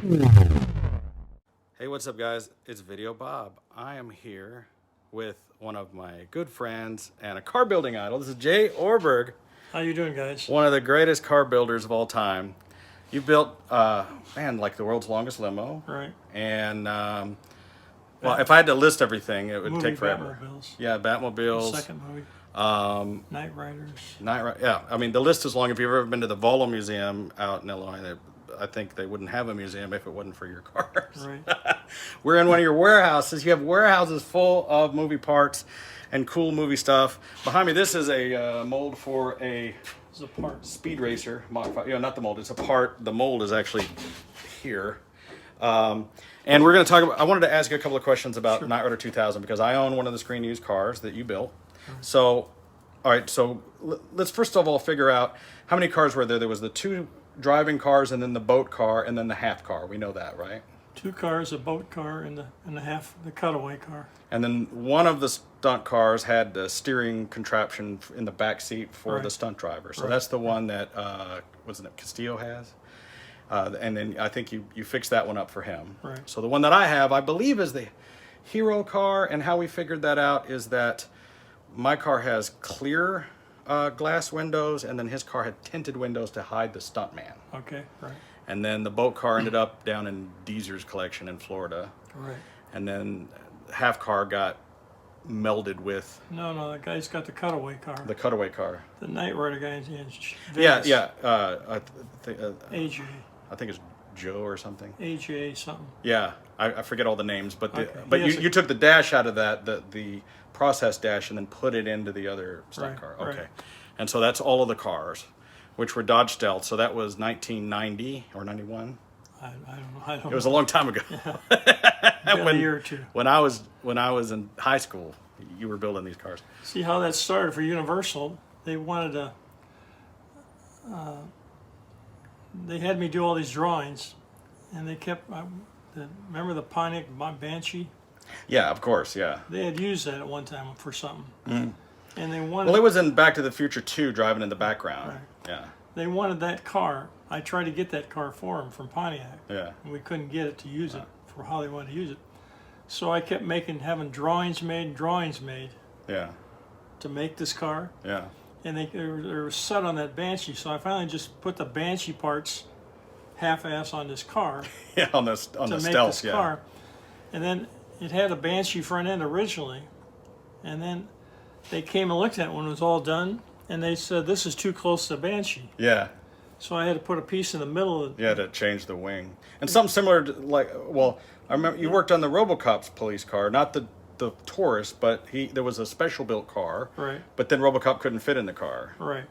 Hey, what's up, guys? It's Video Bob. I am here with one of my good friends and a car building idol. This is Jay Ohrberg, How you doing, guys? one of the greatest car builders of all time. You built, like the world's longest limo. Right. And, well, if I had to list everything, it would Movie take forever. Batmobiles. Yeah, Batmobiles. Second movie. Night Riders. Yeah, I mean, the list is long. If you've ever been to the Volo Museum out in Illinois, I think they wouldn't have a museum if it wasn't for your cars. Right. We're in one of your warehouses. You have warehouses full of movie parts and cool movie stuff. Behind me, this is a mold for a It's a part. Speed Racer Mach 5. Not the mold. It's a part. The mold is actually here. And we're going to talk about, I wanted to ask you a couple of questions about Knight Rider 2000 because I own one of the screen used cars that you built. So, all right, so let's first of all figure out how many cars were there. There was the two driving cars and then the boat car and then the half car. We know that, right? Two cars, a boat car, and the cutaway car. And then one of the stunt cars had the steering contraption in the back seat for the stunt driver. So that's the one that, wasn't it, Castillo has? And then I think you fixed that one up for him. Right. So the one that I have, I believe, is the hero car. And how we figured that out is that my car has clear glass windows, and then his car had tinted windows to hide the stuntman. Okay, right. And then the boat car ended up down in Deezer's collection in Florida. Right. And then half car got melded with No, the guy's got the cutaway car. the cutaway car. The Night Rider guy's in Yeah, Vegas. yeah. AJ. I think it's Joe or something. AJ something. Yeah, I forget all the names, but Okay. you took the dash out of that, the process dash, and then put it into the other stunt car. Okay, right. and so that's all of the cars, which were Dodge Stealth. So that was 1990 or 91. I don't know. It was a long time ago. Been a year or two. When I was in high school, you were building these cars. See how that started for Universal? They wanted to. They had me do all these drawings, and they kept. Remember the Pontiac Banshee? Yeah, of course. Yeah. They had used that at one time for something, and they wanted. Well, it was in Back to the Future 2, driving in the background. Right. Yeah. They wanted that car. I tried to get that car for them from Pontiac, Yeah. and we couldn't get it to use it for how they wanted to use it. So I kept having drawings made Yeah. to make this car, Yeah. and they were set on that Banshee. So I finally just put the Banshee parts half-ass on this car Yeah. On the to make stealth. this Yeah. car, and then it had a Banshee front end originally, and then they came and looked at it when it was all done, and they said this is too close to the Banshee. Yeah. So I had to put a piece in the middle of Yeah, to change the wing. And something similar to, I remember you worked on the RoboCop's police car, not the Taurus, but there was a special built car. Right. But then RoboCop couldn't fit in the car. Right.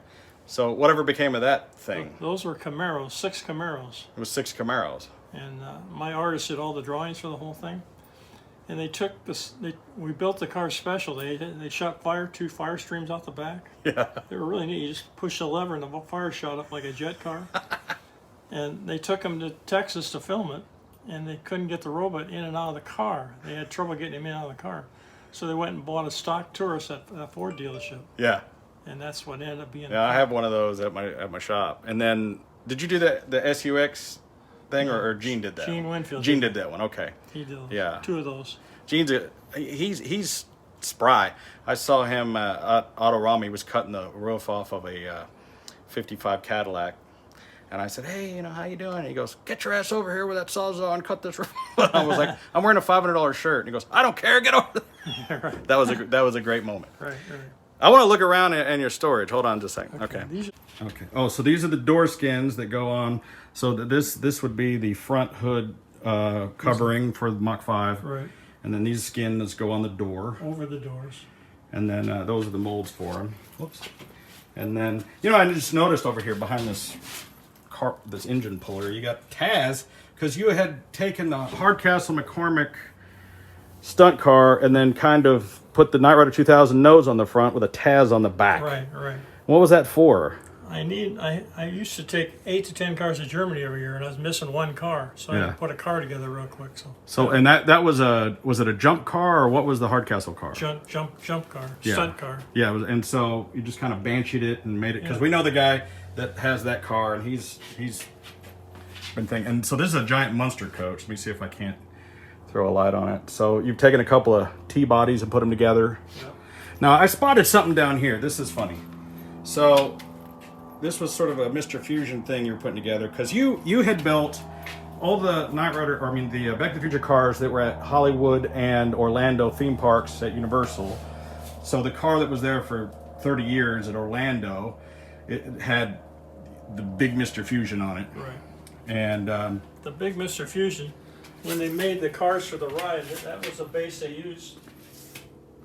So whatever became of that thing? Those were Camaros, 6 Camaros. It was 6 Camaros. And my artist did all the drawings for the whole thing. And they took this, we built the car special. They shot two fire streams out the back. Yeah. They were really neat. You just push the lever and the fire shot up like a jet car. And they took him to Texas to film it, and they couldn't get the robot in and out of the car. They had trouble getting him in and out of the car. So they went and bought a stock Taurus at a Ford dealership. Yeah. And that's what ended up being. Yeah, I have one of those at my shop. And then, did you do the SUX thing, or Gene did that? Gene Winfield. Gene did that one. Okay. He did. Yeah. 2 of those. Gene's he's spry. I saw him at Autorama. He was cutting the roof off of a 55 Cadillac. And I said, hey, how you doing? And he goes, get your ass over here with that Sawzall and cut this roof. I was like, I'm wearing a $500 shirt. And he goes, I don't care. Get over there. Right. That was a great moment. Right. I want to look around in your storage. Hold on just a second. Okay. These Okay. Oh, so these are the door skins that go on. So this would be the front hood covering for the Mach 5. Right. And then these skins go on the door. Over the doors. And then those are the molds for them. Whoops. And then, I just noticed over here behind this engine puller, you got Taz, because you had taken the Hardcastle McCormick stunt car and then kind of put the Knight Rider 2000 nose on the front with a Taz on the back. Right. What was that for? I used to take 8 to 10 cars to Germany every year, and I was missing one car, so I had to put a car together real quick. So and that was it a jump car, or what was the Hardcastle car? Jump car, stunt car. Yeah, and so you just kind of bansheed it and made it, because we know the guy that has that car, and he's been thinking. And so this is a giant Munster coach. Let me see if I can't throw a light on it. So you've taken a couple of T-bodies and put them together. Yep. Now I spotted something down here. This is funny. So this was sort of a Mr. Fusion thing you were putting together because you had built all the Back to the Future cars that were at Hollywood and Orlando theme parks at Universal. So the car that was there for 30 years at Orlando, it had the big Mr. Fusion on it. Right. And the big Mr. Fusion, when they made the cars for the ride, that was the base they used.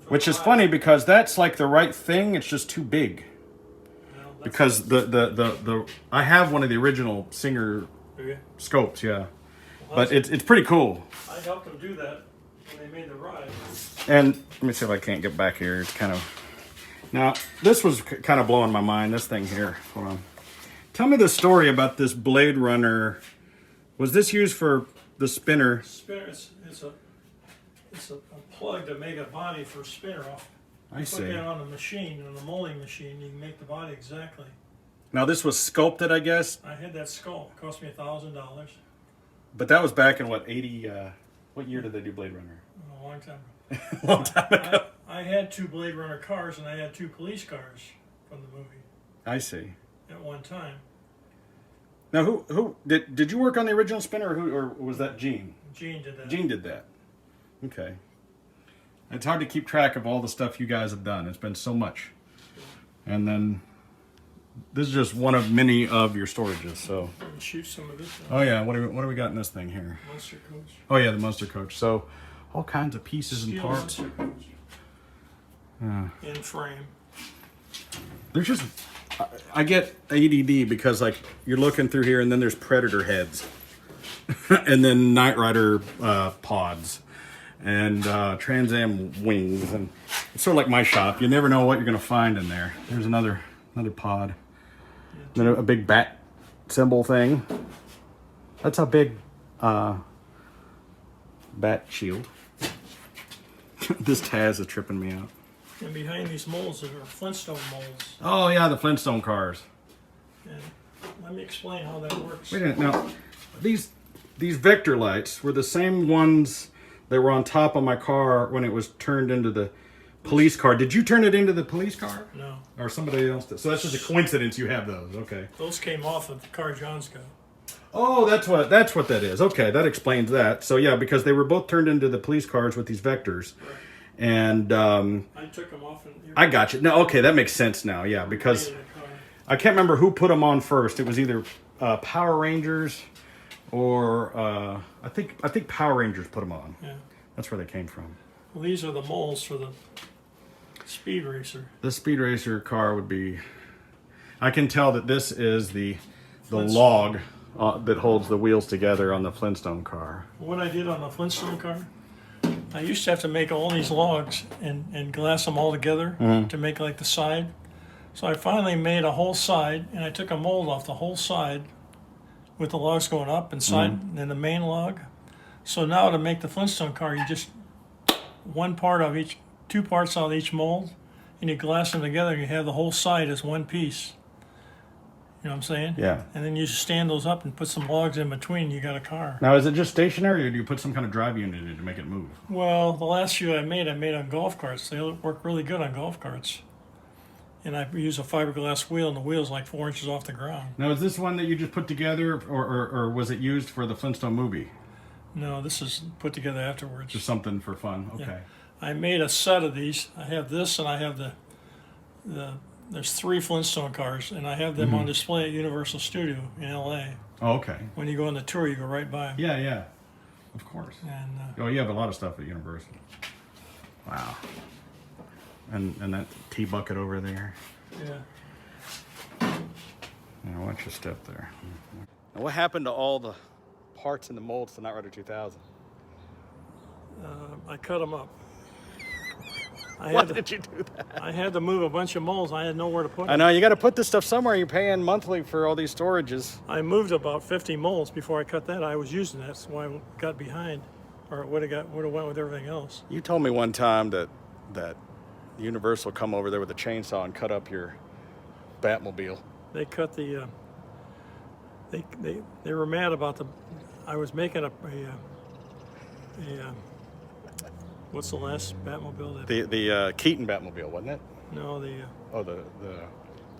Which is funny because that's like the right thing. It's just too big. Well, Because the I have one of the original Singer scopes, yeah. Well, But it's pretty cool. I helped them do that when they made the ride. And let me see if I can't get back here. It's kind of... Now, this was kind of blowing my mind, this thing here. Hold on. Tell me the story about this Blade Runner. Was this used for the spinner? Spinner, it's a plug to make a body for spinner off. I see. Put that on a machine, on a molding machine, you can make the body exactly. Now, this was sculpted, I guess? I had that sculpt. It cost me $1,000. But that was back in, what, 80... what year did they do Blade Runner? A long time ago. A long time ago. I had 2 Blade Runner cars and I had 2 police cars from the movie I see. at one time. Now, who did you work on the original spinner, or was that Gene? Gene did that. Gene did that. Okay. It's hard to keep track of all the stuff you guys have done. It's been so much. And then this is just one of many of your storages. So. Let me shoot some of this. Oh yeah. What do we got in this thing here? Monster coach. Oh yeah, the Munster coach. So all kinds of pieces and Steel parts. Monster coach. Yeah. In frame. There's just I get ADD because like you're looking through here and then there's Predator heads, and then Knight Rider pods, and Trans Am wings, and it's sort of like my shop. You never know what you're going to find in there. There's another pod, then a big bat symbol thing. That's a big bat shield. This Taz is tripping me out. And behind these molds are Flintstone molds. Oh yeah, the Flintstone cars. And let me explain how that works. Wait a minute, now these Vector lights were the same ones that were on top of my car when it was turned into the police car. Did you turn it into the police car? No. Or somebody else did? So that's just a coincidence you have those, okay. Those came off of the car John's got. Oh, that's what that is. Okay, that explains that. So yeah, because they were both turned into the police cars with these Vectors. Right. And I took them off. I got you. No, okay, that makes sense now. Yeah, because I can't remember who put them on first. It was either Power Rangers or I think Power Rangers put them on. Yeah. That's where they came from. Well, these are the molds for the Speed Racer. The Speed Racer car would be... I can tell that this is the log that holds the wheels together on the Flintstone car. What I did on the Flintstone car, I used to have to make all these logs and glass them all together to make like the side. So I finally made a whole side, and I took a mold off the whole side with the logs going up inside and then the main log. So now to make the Flintstone car, you just one part of each, 2 parts out of each mold, and you glass them together, and you have the whole side as one piece. You know what I'm saying? Yeah. And then you just stand those up and put some logs in between, you got a car. Now, is it just stationary, or do you put some kind of drive unit in it to make it move? Well, the last few I made on golf carts. They work really good on golf carts. And I use a fiberglass wheel, and the wheel's like 4 inches off the ground. Now, is this one that you just put together, or was it used for the Flintstone movie? No, this is put together afterwards. Just something for fun, okay. Yeah. I made a set of these. I have this, and I have there's 3 Flintstone cars, and I have them on display at Universal Studio in L.A. Oh, okay. When you go on the tour, you go right by them. Yeah, of course. And Oh, you have a lot of stuff at Universal. Wow. And that tea bucket over there. yeah, Now, watch your step there. Now, what happened to all the parts in the molds to Knight Rider 2000? I cut them up. Why did you do that? I had to move a bunch of molds. I had nowhere to put them. I know, you got to put this stuff somewhere. You're paying monthly for all these storages. I moved about 50 molds before I cut that. I was using that, so I got behind, or it would have went with everything else. You told me one time that Universal come over there with a chainsaw and cut up your Batmobile. They cut the they were mad about I was making a what's the last Batmobile? The Keaton Batmobile, wasn't it? No, Oh,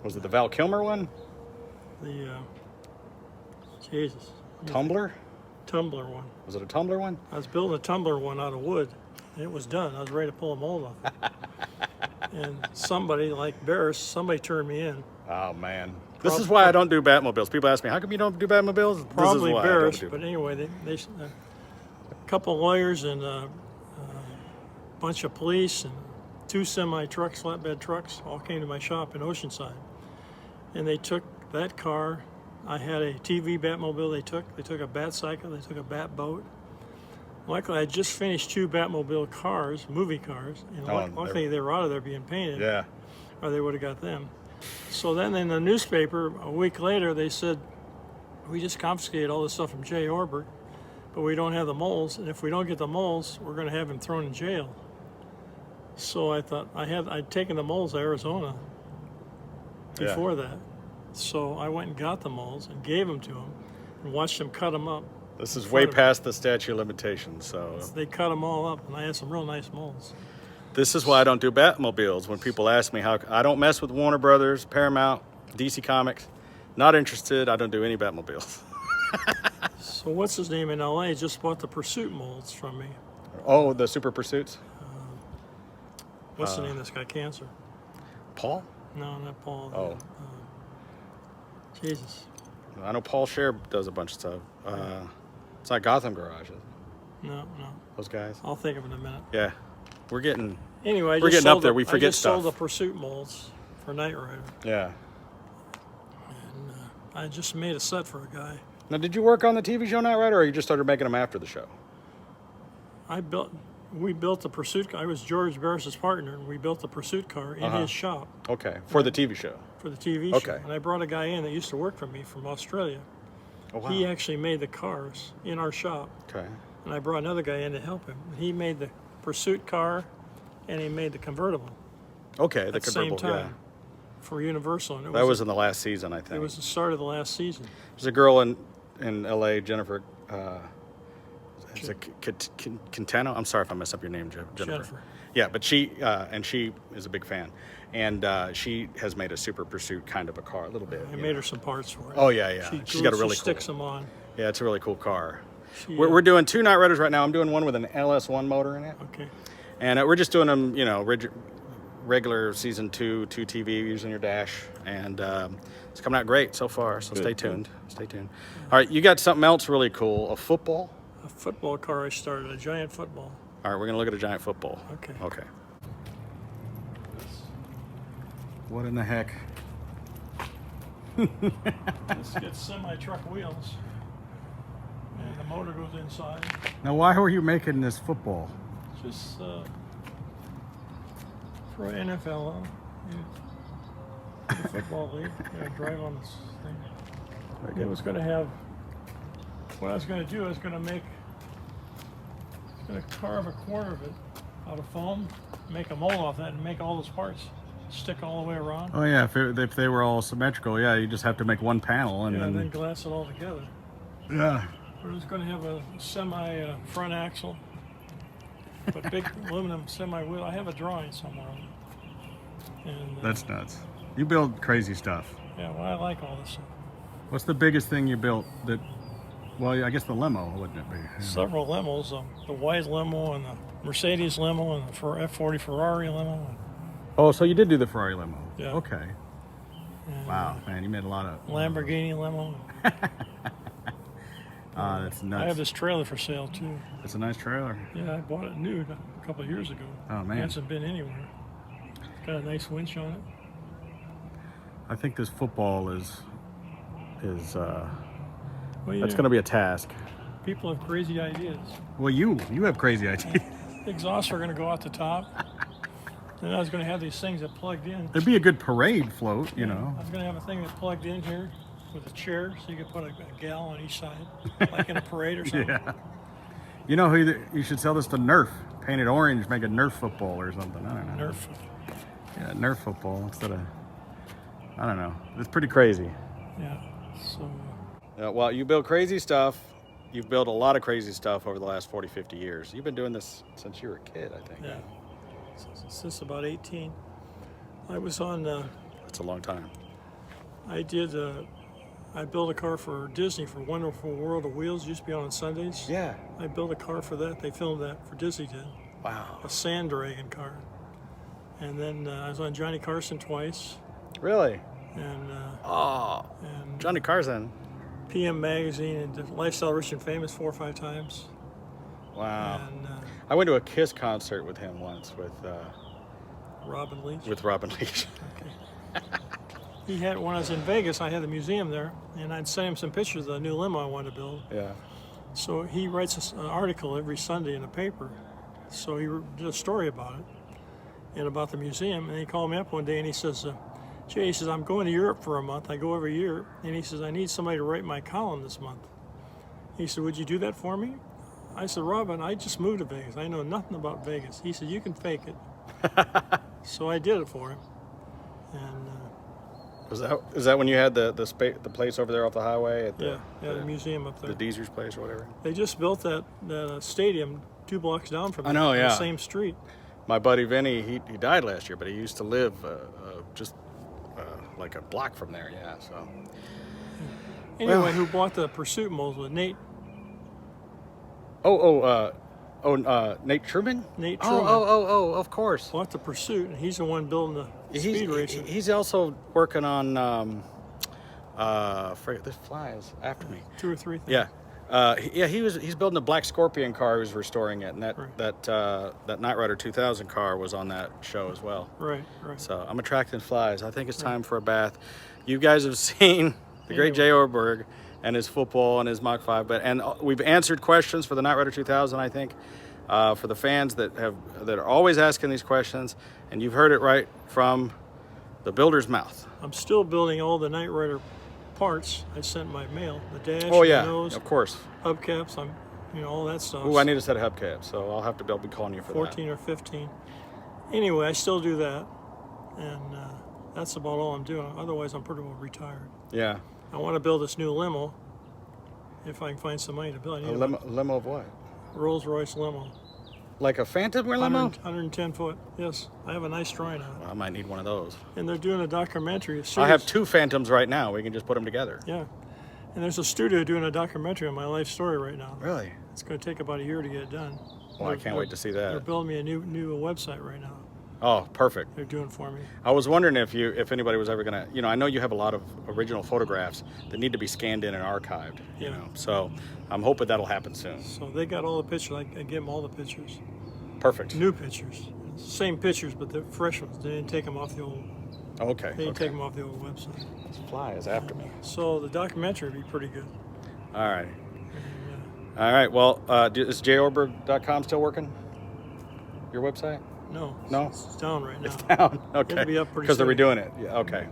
was it the Val Kilmer one? Jesus. Tumbler one. Was it a Tumbler one? I was building a tumbler one out of wood, and it was done. I was ready to pull a mold off it. And somebody, like Barris, somebody turned me in. Oh, man. This is why I don't do Batmobiles. People ask me, how come you don't do Batmobiles? Probably this is why Barris, I don't do. but anyway, a couple lawyers and a bunch of police and 2 semi-trucks, flatbed trucks, all came to my shop in Oceanside. And they took that car. I had a TV Batmobile they took a Bat Cycle, they took a Bat Boat. Luckily, I had just finished 2 Batmobile cars, movie cars, and luckily they were out of there being painted. Yeah. Or they would have got them. So then in the newspaper, a week later, they said, we just confiscated all this stuff from Jay Ohrberg, but we don't have the molds, and if we don't get the molds, we're going to have him thrown in jail. So I thought, I'd taken the molds to Arizona before that. So I went and got the molds and gave them to him and watched them cut them up. This is way past the statute of limitations, so. They cut them all up, and I had some real nice molds. This is why I don't do Batmobiles. When people ask me how, I don't mess with Warner Brothers, Paramount, DC Comics. Not interested. I don't do any Batmobiles. So what's his name in LA just bought the Pursuit molds from me. Oh, the Super Pursuits? What's the name of this guy? Cancer. Paul? No, not Paul. Oh. Jesus. I know Paul Scher does a bunch of stuff. It's like Gotham Garage. No. Those guys. I'll think of it in a minute. Yeah. We're getting up there. We forget stuff. I just sold the Pursuit molds for Knight Rider. Yeah. And I just made a set for a guy. Now, did you work on the TV show Knight Rider, or you just started making them after the show? We built the Pursuit. I was George Barris's partner, and we built the Pursuit car in his shop. Okay, for the TV show. For the TV show. Okay. And I brought a guy in that used to work for me from Australia. Oh, wow. He actually made the cars in our shop. Okay. And I brought another guy in to help him. He made the Pursuit car, and he made the convertible. Okay, the at the convertible. same time for Universal. And that was in the last season, I think. It was the start of the last season. There's a girl in L.A., Jennifer. Is it Quintano? I'm sorry if I mess up your name, Jennifer. Yeah, but she is a big fan, and she has made a Super Pursuit kind of a car, a little bit. I made her some parts for it. Oh yeah. She's got a really cool. Sticks them on. Yeah, it's a really cool car. We're doing 2 Knight Riders right now. I'm doing one with an LS1 motor in it. Okay. And we're just doing them, regular season 2 TV using your dash, and it's coming out great so far. So stay tuned. Stay tuned. All right, you got something else really cool? A football? A football car I started, a giant football. All right, we're gonna look at a giant football. Okay. Okay. What in the heck? This gets semi-truck wheels, and the motor goes inside. Now, why were you making this football? Just for NFL, the football league. Drive on this thing. It was going to have. What I was going to do is going to carve a quarter of it out of foam, make a mold off that, and make all those parts stick all the way around. Oh yeah, if they were all symmetrical, yeah, you just have to make one panel and then glass it all together. Yeah. We're just going to have a semi front axle, but big aluminum semi wheel. I have a drawing somewhere. And that's nuts. You build crazy stuff. Yeah, well, I like all this stuff. What's the biggest thing you built that? Well, I guess the limo, wouldn't it be? Yeah. Several limos, the Wise limo and the Mercedes limo and the F40 Ferrari limo. Oh, so you did do the Ferrari limo? Yeah. Okay. And wow, man, you made a lot of... Lamborghini limo. That's nuts. I have this trailer for sale, too. It's a nice trailer. Yeah, I bought it new a couple of years ago. Oh, man. It hasn't been anywhere. It's got a nice winch on it. I think this football is well, that's going to be a task. People have crazy ideas. Well, you have crazy ideas. The exhausts are going to go out the top. And I was going to have these things that plugged in. There'd be a good parade float, you know. I was going to have a thing that plugged in here with a chair, so you could put a gal on each side, like in a parade or something. Yeah. You know who you should sell this to? Nerf. Paint it orange, make a Nerf football or something. I don't know. Nerf. Yeah, Nerf football instead of. I don't know. It's pretty crazy. Yeah. So. Well, you build crazy stuff. You've built a lot of crazy stuff over the last 40, 50 years. You've been doing this since you were a kid, I think. Yeah. Since about 18. I was on. That's a long time. I built a car for Disney for Wonderful World of Wheels. It used to be on Sundays. Yeah. I built a car for that. They filmed that for Disney did. Wow. A sand dragon car. And then I was on Johnny Carson twice. Really? And and Johnny Carson. PM Magazine and Lifestyle Rich and Famous 4 or 5 times. Wow. And I went to a Kiss concert with him once with Robin Leach. With Robin Leach. Okay. He had, when I was in Vegas, I had the museum there, and I'd send him some pictures of the new limo I wanted to build. Yeah. So he writes an article every Sunday in the paper. So he did a story about it and about the museum. And he called me up one day and he says, Jay, he says, I'm going to Europe for a month. I go every year. And he says, I need somebody to write my column this month. He said, would you do that for me? I said, Robin, I just moved to Vegas. I know nothing about Vegas. He said, you can fake it. So I did it for him. And is that when you had the place over there off the highway at the museum up there, the Deezer's place or whatever? They just built that stadium 2 blocks down from I know, on yeah, the same street. My buddy Vinny, he died last year, but he used to live just like a block from there. Yeah. So anyway, who bought the Pursuit molds with Nate? Nate Truman? Nate Truman. Of course. Bought the Pursuit, and he's the one building the speed racer. He's also working on, this flies after me. 2 or 3 things. Yeah. He's building a Black Scorpion car. He was restoring it, and that Knight Rider 2000 car was on that show as well. Right. So I'm attracting flies. I think it's time for a bath. You guys have seen the great Jay Ohrberg and his football and his Mach 5, and we've answered questions for the Knight Rider 2000. I think for the fans that are always asking these questions, and you've heard it right from the builder's mouth. I'm still building all the Knight Rider parts. I sent my mail, the dash, the nose, of course, hubcaps. all that stuff. Oh, I need a set of hubcaps, so I'll have to be calling you for 14 or 15. Anyway, I still do that, and that's about all I'm doing. Otherwise, I'm pretty well retired. Yeah. I want to build this new limo. If I can find some money to build, I need a limo of what? Rolls-Royce limo. Like a Phantom limo? 110 foot. Yes, I have a nice drawing on it. Well, I might need one of those. And they're doing a documentary. I have 2 Phantoms right now. We can just put them together. Yeah. And there's a studio doing a documentary on my life story right now. Really? It's going to take about a year to get it done. Well, I can't wait to see that. They're building me a new website right now. Oh, perfect. They're doing for me. I was wondering if anybody was ever gonna, I know you have a lot of original photographs that need to be scanned in and archived. You know, so I'm hoping that'll happen soon. So they got all the pictures. I give them all the pictures. Perfect. New pictures, same pictures, but they're fresh ones. They didn't take them off the old. Oh, okay. They didn't take them off the old website. This fly is after me. So the documentary would be pretty good. All right. All right. Well, is jayohrberg.com still working? Your website? No. No? It's down right now. It's down. Okay. It'll be up pretty because they're soon. redoing it. Yeah. Okay.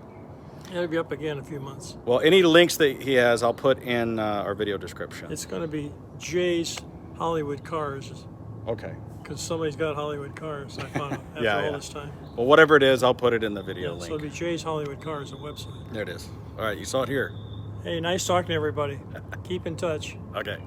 It'll be up again in a few months. Well, any links that he has, I'll put in our video description. It's going to be Jay's Hollywood Cars. Okay. Because somebody's got Hollywood Cars, I found out after all this time. Well, whatever it is, I'll put it in the video link. So it'll be Jay's Hollywood Cars, the website. There it is. All right, you saw it here. Hey, nice talking to everybody. Keep in touch. Okay.